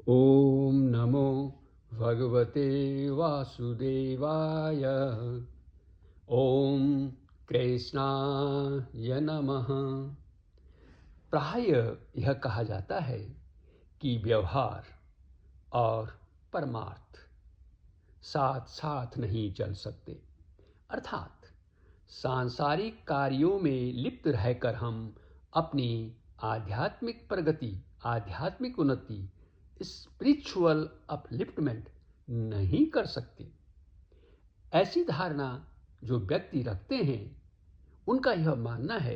ॐ नमो भगवते वासुदेवाय। ॐ कृष्णाय नमः। प्रायः यह कहा जाता है कि व्यवहार और परमार्थ साथ साथ नहीं चल सकते, अर्थात सांसारिक कार्यों में लिप्त रहकर हम अपनी आध्यात्मिक प्रगति, आध्यात्मिक उन्नति, स्पिरिचुअल अपलिफ्टमेंट नहीं कर सकते। ऐसी धारणा जो व्यक्ति रखते हैं उनका यह मानना है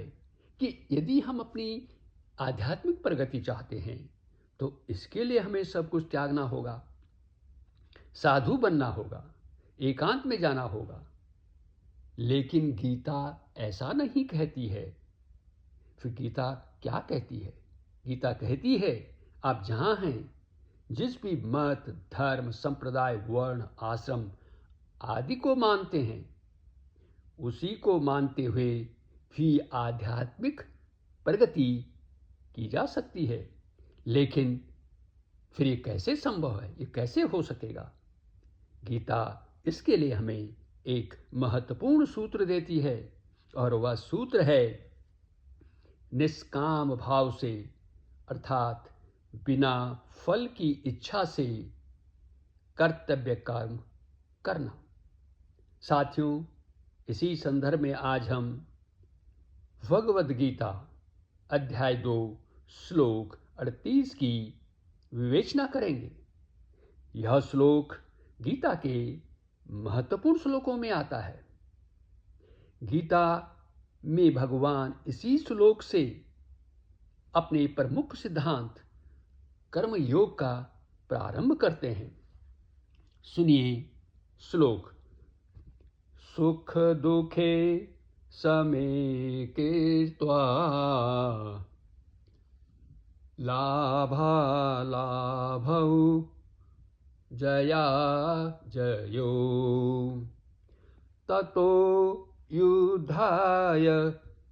कि यदि हम अपनी आध्यात्मिक प्रगति चाहते हैं तो इसके लिए हमें सब कुछ त्यागना होगा, साधु बनना होगा, एकांत में जाना होगा। लेकिन गीता ऐसा नहीं कहती है। फिर गीता क्या कहती है? गीता कहती है आप जहाँ हैं, जिस भी मत, धर्म, संप्रदाय, वर्ण, आश्रम आदि को मानते हैं, उसी को मानते हुए भी आध्यात्मिक प्रगति की जा सकती है। लेकिन फिर ये कैसे संभव है? ये कैसे हो सकेगा? गीता इसके लिए हमें एक महत्वपूर्ण सूत्र देती है, और वह सूत्र है निष्काम भाव से, अर्थात बिना फल की इच्छा से कर्तव्य कर्म करना। साथियों, इसी संदर्भ में आज हम भगवद गीता अध्याय 2 श्लोक 38 की विवेचना करेंगे। यह श्लोक गीता के महत्वपूर्ण श्लोकों में आता है। गीता में भगवान इसी श्लोक से अपने प्रमुख सिद्धांत कर्म योग का प्रारंभ करते हैं। सुनिए श्लोक। सुख दुखे समे कृत्वा लाभालाभौ जया जयो ततो युद्धाय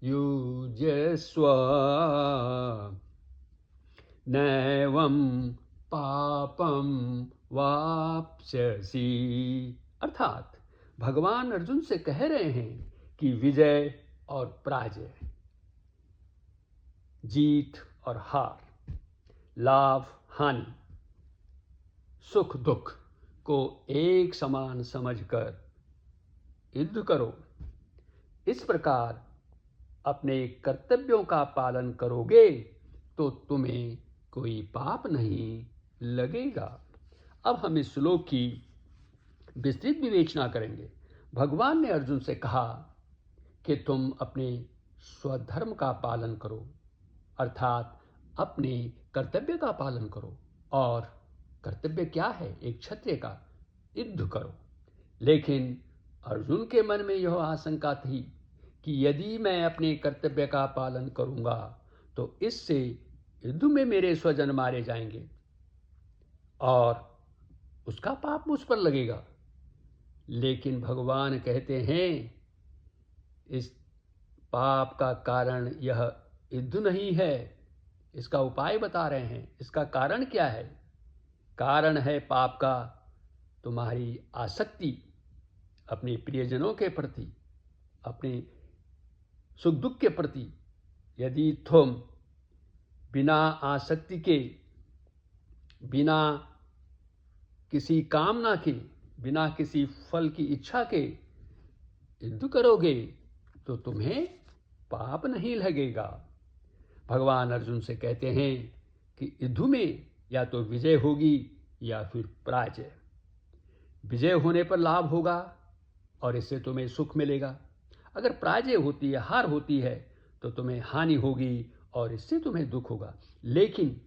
युज्यस्व नैवं पापं वाप्स्यसि। अर्थात भगवान अर्जुन से कह रहे हैं कि विजय और पराजय, जीत और हार, लाभ हानि, सुख दुख को एक समान समझकर युद्ध करो। इस प्रकार अपने कर्तव्यों का पालन करोगे तो तुम्हें कोई पाप नहीं लगेगा। अब हम इस श्लोक की विस्तृत विवेचना करेंगे। भगवान ने अर्जुन से कहा कि तुम अपने स्वधर्म का पालन करो, अर्थात अपने कर्तव्य का पालन करो। और कर्तव्य क्या है? एक क्षत्रिय का युद्ध करो। लेकिन अर्जुन के मन में यह आशंका थी कि यदि मैं अपने कर्तव्य का पालन करूंगा तो इससे युद्ध में मेरे स्वजन मारे जाएंगे और उसका पाप मुझ पर लगेगा। लेकिन भगवान कहते हैं इस पाप का कारण यह युद्ध नहीं है, इसका उपाय बता रहे हैं। इसका कारण क्या है? कारण है पाप का तुम्हारी आसक्ति अपने प्रियजनों के प्रति, अपने सुख दुख के प्रति। यदि तुम बिना आसक्ति के, बिना किसी कामना के, बिना किसी फल की इच्छा के युद्ध करोगे तो तुम्हें पाप नहीं लगेगा। भगवान अर्जुन से कहते हैं कि युद्ध में या तो विजय होगी या फिर पराजय। विजय होने पर लाभ होगा और इससे तुम्हें सुख मिलेगा। अगर पराजय होती है, हार होती है, तो तुम्हें हानि होगी और इससे तुम्हें दुख होगा। लेकिन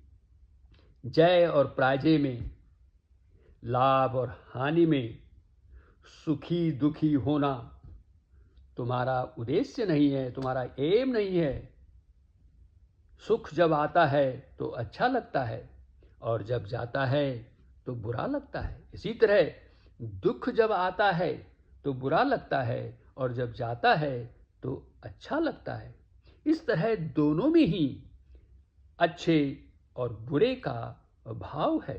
जय और पराजय में, लाभ और हानि में सुखी दुखी होना तुम्हारा उद्देश्य नहीं है, तुम्हारा एम नहीं है। सुख जब आता है तो अच्छा लगता है और जब जाता है तो बुरा लगता है। इसी तरह दुख जब आता है तो बुरा लगता है और जब जाता है तो अच्छा लगता है। इस तरह दोनों में ही अच्छे और बुरे का भाव है।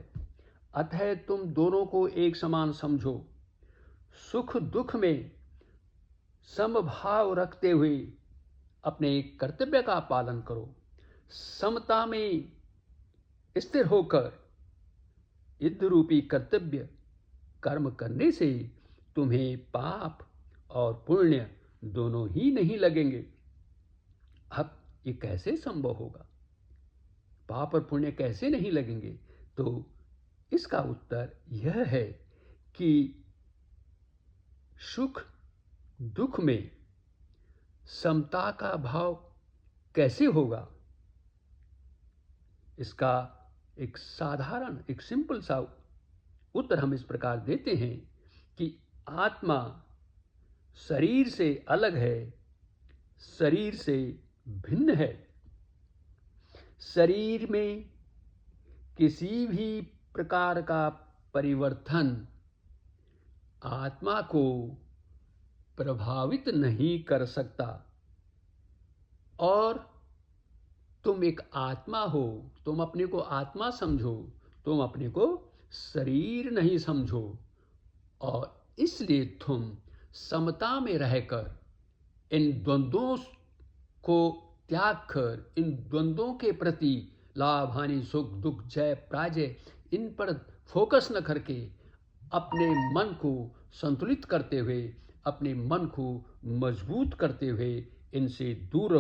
अतः तुम दोनों को एक समान समझो, सुख दुख में समभाव रखते हुए अपने कर्तव्य का पालन करो। समता में स्थिर होकर युद्ध रूपी कर्तव्य कर्म करने से तुम्हें पाप और पुण्य दोनों ही नहीं लगेंगे। अब ये कैसे संभव होगा? पाप और पुण्य कैसे नहीं लगेंगे? तो इसका उत्तर यह है कि सुख दुख में समता का भाव कैसे होगा? इसका एक साधारण, एक सिंपल सा उत्तर हम इस प्रकार देते हैं कि आत्मा शरीर से अलग है, शरीर से भिन्न है। शरीर में किसी भी प्रकार का परिवर्तन आत्मा को प्रभावित नहीं कर सकता। और तुम एक आत्मा हो, तुम अपने को आत्मा समझो, तुम अपने को शरीर नहीं समझो। और इसलिए तुम समता में रहकर इन द्वंद्वों को त्याग कर, इन द्वंद्वों के प्रति लाभ हानि सुख दुख जय पराजय इन पर फोकस न करके अपने मन को संतुलित करते हुए, अपने मन को मजबूत करते हुए इनसे दूर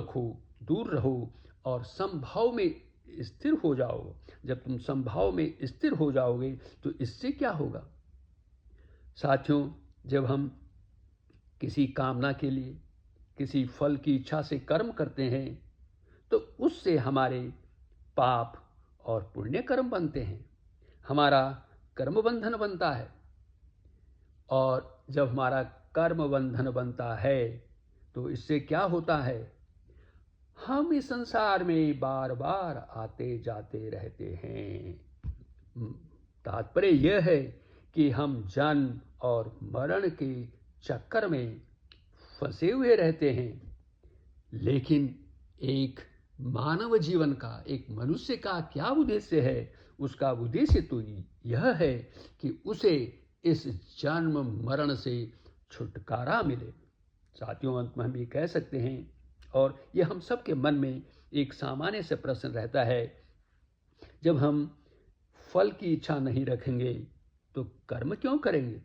रहो और समभाव में स्थिर हो जाओ। जब तुम समभाव में स्थिर हो जाओगे तो इससे क्या होगा साथियों? जब हम किसी कामना के लिए, किसी फल की इच्छा से कर्म करते हैं तो उससे हमारे पाप और पुण्य कर्म बनते हैं, हमारा कर्म बंधन बनता है। और जब हमारा कर्म बंधन बनता है तो इससे क्या होता है? हम इस संसार में बार बार आते जाते रहते हैं। तात्पर्य यह है कि हम जन्म और मरण के चक्कर में फंसे हुए रहते हैं। लेकिन एक मानव जीवन का, एक मनुष्य का क्या उद्देश्य है? उसका उद्देश्य तो यह है कि उसे इस जन्म मरण से छुटकारा मिले। साथियों, अंत में हम ये कह सकते हैं, और ये हम सबके मन में एक सामान्य से प्रश्न रहता है, जब हम फल की इच्छा नहीं रखेंगे तो कर्म क्यों करेंगे?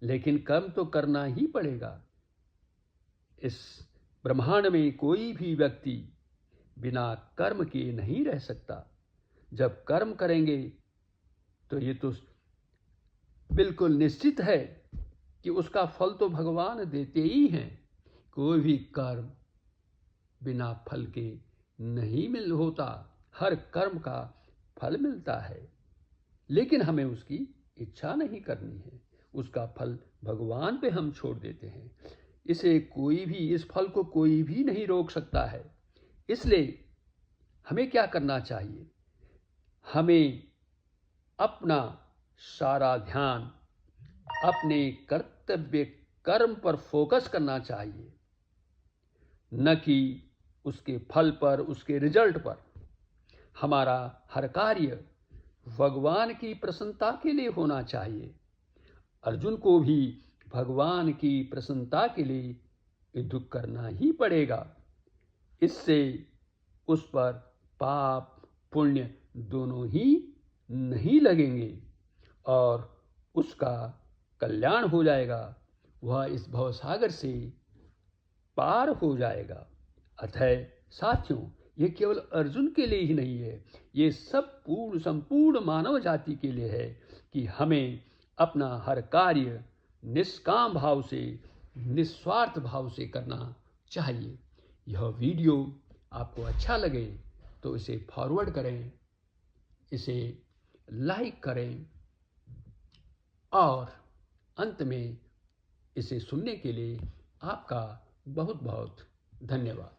लेकिन कर्म तो करना ही पड़ेगा। इस ब्रह्मांड में कोई भी व्यक्ति बिना कर्म किए नहीं रह सकता। जब कर्म करेंगे तो ये तो बिल्कुल निश्चित है कि उसका फल तो भगवान देते ही हैं। कोई भी कर्म बिना फल के नहीं होता, हर कर्म का फल मिलता है, लेकिन हमें उसकी इच्छा नहीं करनी है, उसका फल भगवान पे हम छोड़ देते हैं। इस फल को कोई भी नहीं रोक सकता है। इसलिए हमें क्या करना चाहिए? हमें अपना सारा ध्यान अपने कर्तव्य कर्म पर फोकस करना चाहिए, न कि उसके फल पर, उसके रिजल्ट पर। हमारा हर कार्य भगवान की प्रसन्नता के लिए होना चाहिए। अर्जुन को भी भगवान की प्रसन्नता के लिए युद्ध करना ही पड़ेगा। इससे उस पर पाप पुण्य दोनों ही नहीं लगेंगे और उसका कल्याण हो जाएगा, वह इस भवसागर से पार हो जाएगा। अतः साथियों, ये केवल अर्जुन के लिए ही नहीं है, ये सब संपूर्ण मानव जाति के लिए है कि हमें अपना हर कार्य निष्काम भाव से, निस्वार्थ भाव से करना चाहिए। यह वीडियो आपको अच्छा लगे तो इसे फॉरवर्ड करें, इसे लाइक करें और अंत में इसे सुनने के लिए आपका बहुत बहुत धन्यवाद।